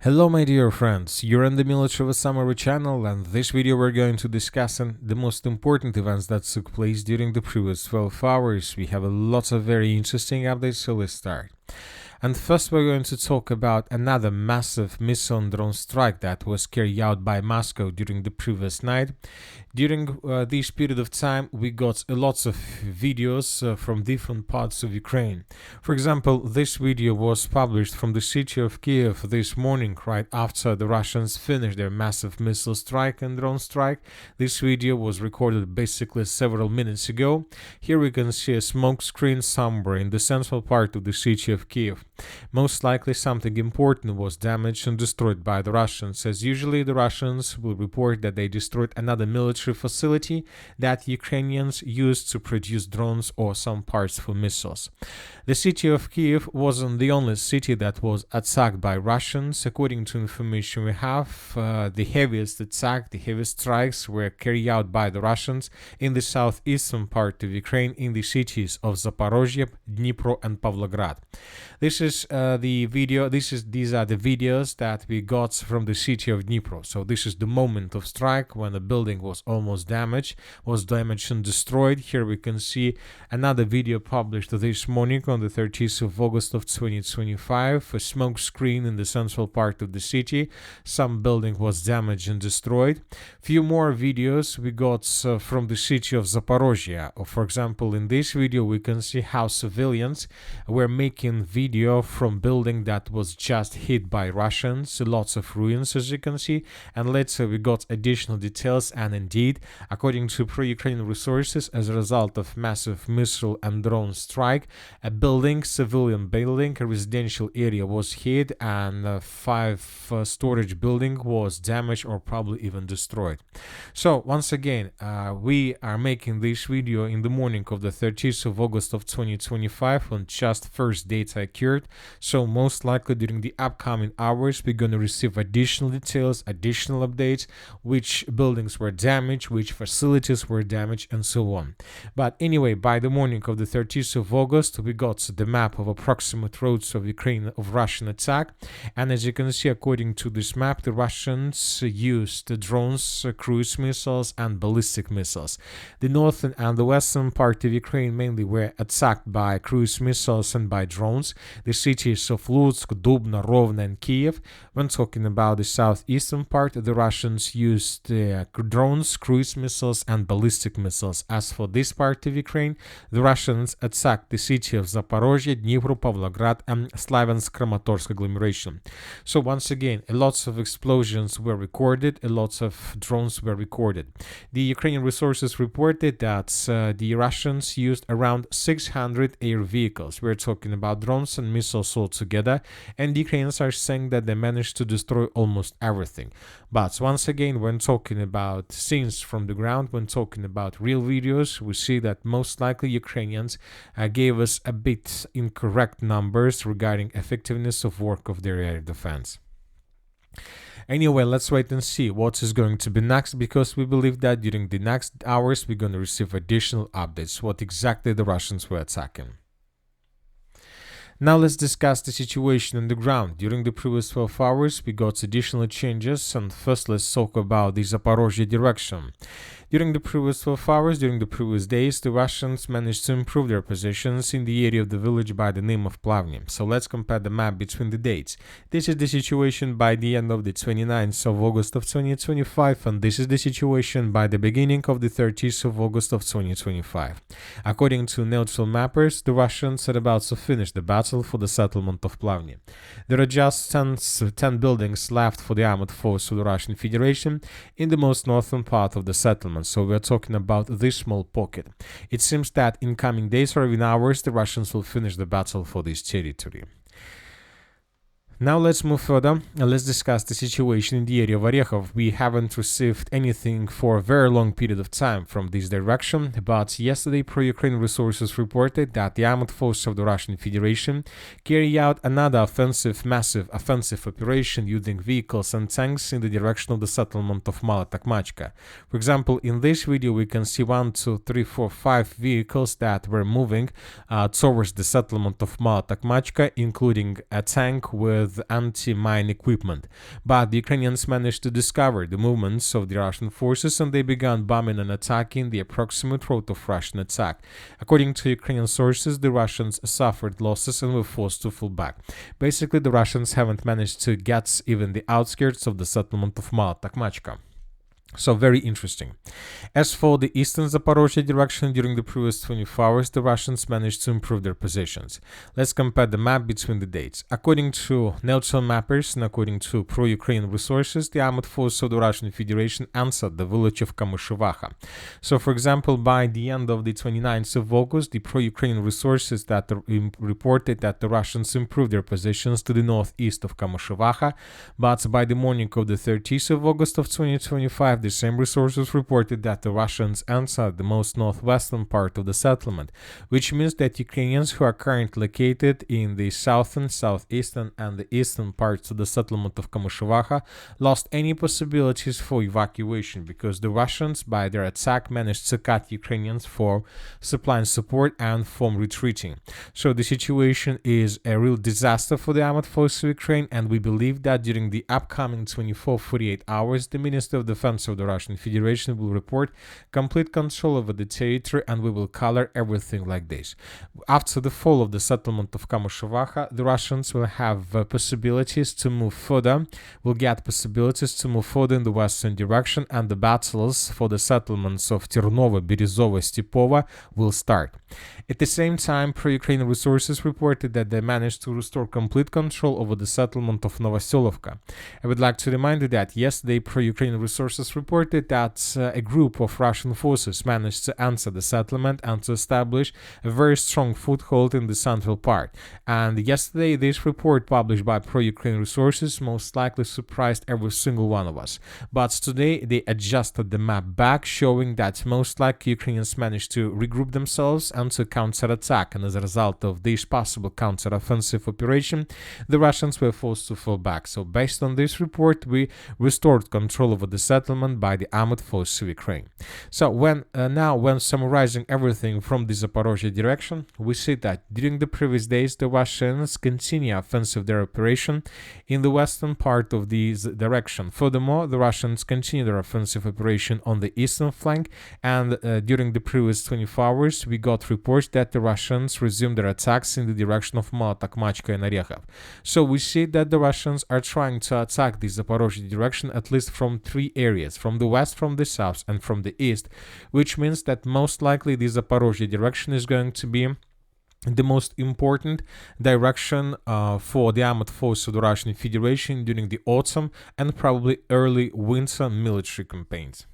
Hello my dear friends, you're in the Military Summary channel, and this video we're going to discuss the most important events that took place during the previous 12 hours. We have lots of very interesting updates, so let's start. And first we're going to talk about another massive missile and drone strike that was carried out by Moscow during the previous night. During this period of time, we got lots of videos from different parts of Ukraine. For example, this video was published from the city of Kiev this morning, right after the Russians finished their massive missile strike and drone strike. This video was recorded basically several minutes ago. Here we can see a smoke screen somewhere in the central part of the city of Kiev. Most likely something important was damaged and destroyed by the Russians, as usually the Russians will report that they destroyed another military facility that Ukrainians used to produce drones or some parts for missiles. The city of Kiev wasn't the only city that was attacked by Russians. According to information we have, the heaviest strikes were carried out by the Russians in the southeastern part of Ukraine in the cities of Zaporizhzhia, Dnipro and Pavlograd. These are the videos that we got from the city of Dnipro. So this is the moment of strike when the building was almost damaged and destroyed. Here we can see another video published this morning on the 30th of August of 2025. A smoke screen in the central part of the city. Some building was damaged and destroyed. Few more videos we got from the city of Zaporizhzhia. For example, in this video we can see how civilians were making video from building that was just hit by Russians. Lots of ruins, as you can see, and later we got additional details. And indeed, according to pro-Ukrainian resources, as a result of massive missile and drone strike, a civilian building, a residential area was hit, and 5 storage building was damaged or probably even destroyed. So once again, we are making this video in the morning of the 30th of August of 2025 when just first data occurred. So most likely during the upcoming hours we're going to receive additional details, additional updates, which buildings were damaged, which facilities were damaged, and so on. But anyway, by the morning of the 30th of August we got the map of approximate roads of Russian attack, and as you can see, according to this map, the Russians used drones, cruise missiles and ballistic missiles. The northern and the western part of Ukraine mainly were attacked by cruise missiles and by drones. The cities of Lutsk, Dubna, Rovna and Kiev. When talking about the southeastern part, the Russians used drones, cruise missiles and ballistic missiles. As for this part of Ukraine, the Russians attacked the city of Zaporizhzhia, Dnipro, Pavlograd and Slaviansk-Kramatorsk agglomeration. So once again, lots of explosions were recorded, lots of drones were recorded. The Ukrainian resources reported that the Russians used around 600 air vehicles. We're talking about drones and missiles all together, and the Ukrainians are saying that they managed to destroy almost everything. But once again, when talking about scenes from the ground, when talking about real videos, we see that most likely Ukrainians gave us a bit incorrect numbers regarding effectiveness of work of their air defense. Anyway, let's wait and see what is going to be next, because we believe that during the next hours we're going to receive additional updates, what exactly the Russians were attacking. Now let's discuss the situation on the ground. During the previous 12 hours we got additional changes, and first let's talk about the Zaporizhzhia direction. During the previous 12 hours, during the previous days, the Russians managed to improve their positions in the area of the village by the name of Plavny. So let's compare the map between the dates. This is the situation by the end of the 29th of August of 2025, and this is the situation by the beginning of the 30th of August of 2025. According to neutral mappers, the Russians are about to finish the battle for the settlement of Plavny. There are just 10 buildings left for the armored force of the Russian Federation in the most northern part of the settlement. So we're talking about this small pocket. It seems that in coming days or even hours the Russians will finish the battle for this territory. Now let's move further and let's discuss the situation in the area of Orekhov. We haven't received anything for a very long period of time from this direction, but yesterday pro-Ukrainian resources reported that the armored forces of the Russian Federation carry out another massive offensive operation using vehicles and tanks in the direction of the settlement of Mala Takhmachka. For example, in this video we can see 1, 2, 3, 4, 5 vehicles that were moving towards the settlement of Mala Takhmachka, including a tank with with anti-mine equipment. But the Ukrainians managed to discover the movements of the Russian forces, and they began bombing and attacking the approximate route of Russian attack. According to Ukrainian sources, the Russians suffered losses and were forced to fall back. Basically, the Russians haven't managed to get even the outskirts of the settlement of Mala-Takhmachka. So very interesting. As for the eastern Zaporizhzhia direction, during the previous 24 hours, the Russians managed to improve their positions. Let's compare the map between the dates. According to neutral mappers and according to pro-Ukrainian resources, the armed force of the Russian Federation answered the village of Kamyshevacha. So, for example, by the end of the 29th of August, the pro-Ukrainian resources that reported that the Russians improved their positions to the northeast of Kamyshevacha, but by the morning of the 30th of August of 2025, the same resources reported that the Russians answered the most northwestern part of the settlement, which means that Ukrainians who are currently located in the southern, southeastern, and the eastern parts of the settlement of Kamyshevacha lost any possibilities for evacuation because the Russians, by their attack, managed to cut Ukrainians for supplying support and from retreating. So the situation is a real disaster for the armed forces of Ukraine, and we believe that during the upcoming 24-48 hours, the Minister of Defense of the Russian Federation will report complete control over the territory, and we will color everything like this. After the fall of the settlement of Kamyshevacha, the Russians will have possibilities to move further, will get possibilities to move further in the western direction, and the battles for the settlements of Ternovo, Berezovo, Stepova will start. At the same time, pro-Ukrainian resources reported that they managed to restore complete control over the settlement of Novoselovka. I would like to remind you that yesterday pro-Ukrainian resources reported that a group of Russian forces managed to enter the settlement and to establish a very strong foothold in the central part. And yesterday, this report published by pro-Ukrainian resources most likely surprised every single one of us. But today, they adjusted the map back, showing that most likely Ukrainians managed to regroup themselves and to counterattack. And as a result of this possible counter-offensive operation, the Russians were forced to fall back. So based on this report, we restored control over the settlement by the armed forces of Ukraine. So when summarizing everything from the Zaporizhzhia direction, we see that during the previous days, the Russians continue offensive their operation in the western part of this direction. Furthermore, the Russians continue their offensive operation on the eastern flank, and during the previous 24 hours, we got reports that the Russians resumed their attacks in the direction of Mala-Takhmachka and Orekhov. So we see that the Russians are trying to attack the Zaporizhzhia direction at least from three areas: from the west, from the south, and from the east, which means that most likely the Zaporizhzhia direction is going to be the most important direction for the armed forces of the Russian Federation during the autumn and probably early winter military campaigns.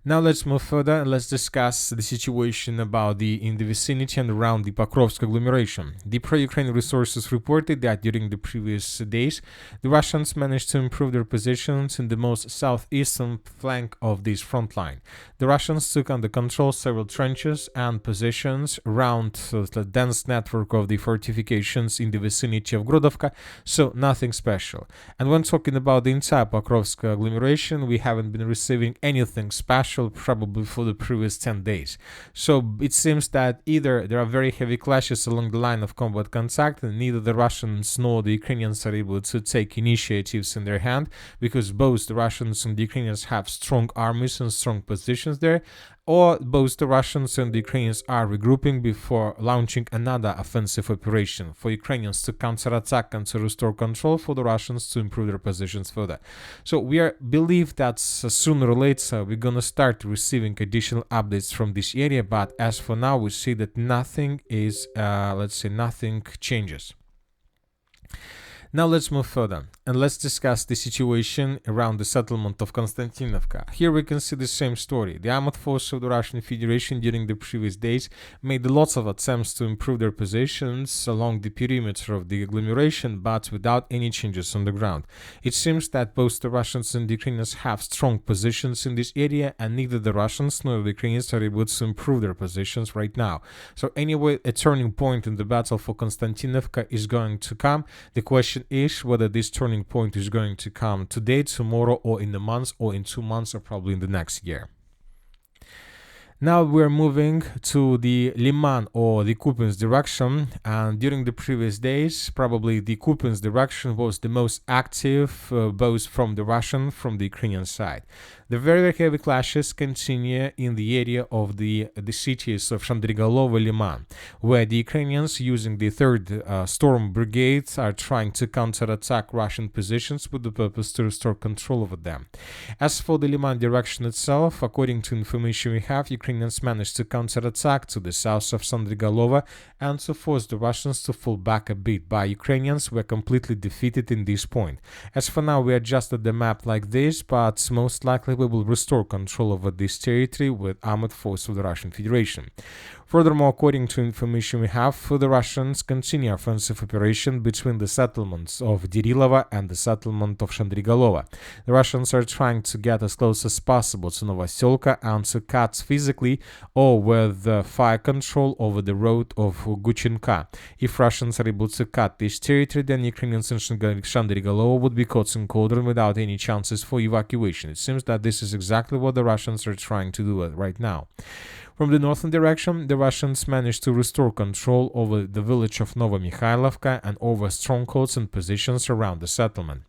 Now let's move further and let's discuss the situation in the vicinity and around the Pokrovsk agglomeration. The pro-Ukrainian resources reported that during the previous days, the Russians managed to improve their positions in the most southeastern flank of this front line. The Russians took under control several trenches and positions around the dense network of the fortifications in the vicinity of Grodovka, so nothing special. And when talking about the entire Pokrovsk agglomeration, we haven't been receiving anything special probably for the previous 10 days. So it seems that either there are very heavy clashes along the line of combat contact, and neither the Russians nor the Ukrainians are able to take initiatives in their hand, because both the Russians and the Ukrainians have strong armies and strong positions there, or both the Russians and the Ukrainians are regrouping before launching another offensive operation for Ukrainians to counterattack and to restore control, for the Russians to improve their positions further. So we believe that sooner or later we're going to start receiving additional updates from this area, but as for now we see that nothing changes. Now let's move further and let's discuss the situation around the settlement of Konstantinovka. Here we can see the same story. The armed forces of the Russian Federation during the previous days made lots of attempts to improve their positions along the perimeter of the agglomeration, but without any changes on the ground. It seems that both the Russians and the Ukrainians have strong positions in this area, and neither the Russians nor the Ukrainians are able to improve their positions right now. So anyway, a turning point in the battle for Konstantinovka is going to come. The question is whether this turning point is going to come today, tomorrow, or in a month, or in 2 months, or probably in the next year. Now we're moving to the Liman or the Kupiansk direction, and during the previous days, probably the Kupiansk direction was the most active, both from the Russian, from the Ukrainian side. The very heavy clashes continue in the area of the cities of Shandrigalovo, Liman, where the Ukrainians, using the 3rd Storm Brigade, are trying to counterattack Russian positions with the purpose to restore control over them. As for the Liman direction itself, according to information we have, Ukrainians managed to counterattack to the south of Shandrigalova and to force the Russians to fall back a bit, but Ukrainians were completely defeated in this point. As for now, we adjusted the map like this, but most likely we will restore control over this territory with armored force of the Russian Federation. Furthermore, according to information we have, the Russians continue offensive operation between the settlements of Dirilova and the settlement of Shandrigalova. The Russians are trying to get as close as possible to Novoselka and to cut physically or with fire control over the road of Guchenka. If Russians are able to cut this territory, then Ukrainians in Shandrigalova would be caught in cauldron without any chances for evacuation. It seems that this is exactly what the Russians are trying to do right now. From the northern direction, the Russians managed to restore control over the village of Novomikhailovka and over strongholds and positions around the settlement.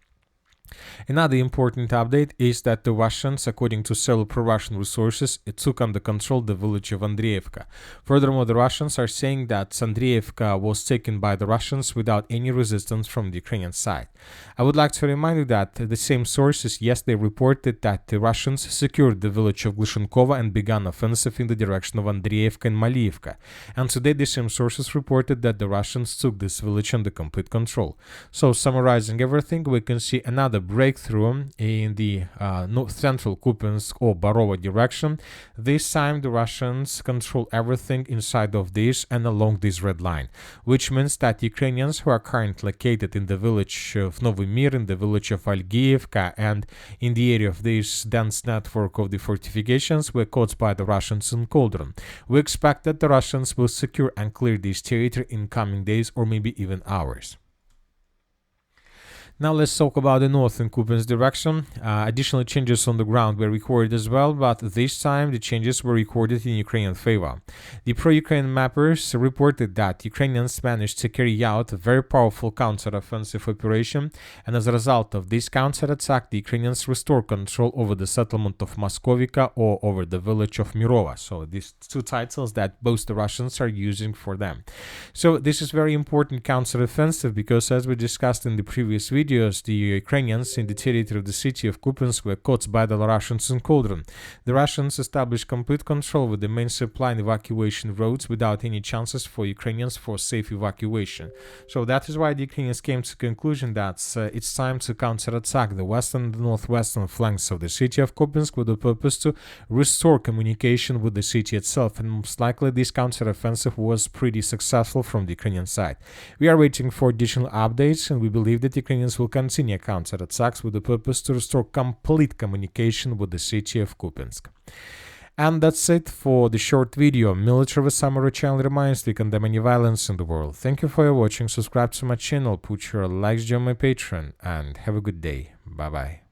Another important update is that the Russians, according to several pro-Russian resources, took under control the village of Andreevka. Furthermore, the Russians are saying that Andreevka was taken by the Russians without any resistance from the Ukrainian side. I would like to remind you that the same sources yesterday reported that the Russians secured the village of Glishenkova and began offensive in the direction of Andreevka and Malievka. And today the same sources reported that the Russians took this village under complete control. So, summarizing everything, we can see another breakthrough in the central Kupiansk or Barova direction. This time the Russians control everything inside of this and along this red line, which means that Ukrainians who are currently located in the village of Novy Mir, in the village of Algievka, and in the area of this dense network of the fortifications were caught by the Russians in cauldron. We expect that the Russians will secure and clear this territory in coming days or maybe even hours. Now let's talk about the northern Kupiansk direction. Additional changes on the ground were recorded as well, but this time the changes were recorded in Ukrainian favor. The pro-Ukrainian mappers reported that Ukrainians managed to carry out a very powerful counter-offensive operation, and as a result of this counter-attack, the Ukrainians restored control over the settlement of Moskovika or over the village of Mirova. So these two titles that both the Russians are using for them. So this is very important counter-offensive because, as we discussed in the previous video, the Ukrainians in the territory of the city of Kupiansk were caught by the Russians in cauldron. The Russians established complete control with the main supply and evacuation roads without any chances for Ukrainians for safe evacuation. So that is why the Ukrainians came to the conclusion that it's time to counterattack the western and the northwestern flanks of the city of Kupiansk with the purpose to restore communication with the city itself, and most likely this counteroffensive was pretty successful from the Ukrainian side. We are waiting for additional updates, and we believe that Ukrainians will continue counterattacks with the purpose to restore complete communication with the city of Kupiansk. And that's it for the short video. Military Summary channel reminds we condemn any violence in the world. Thank you for your watching, subscribe to my channel, put your likes on my Patreon, and have a good day. Bye bye.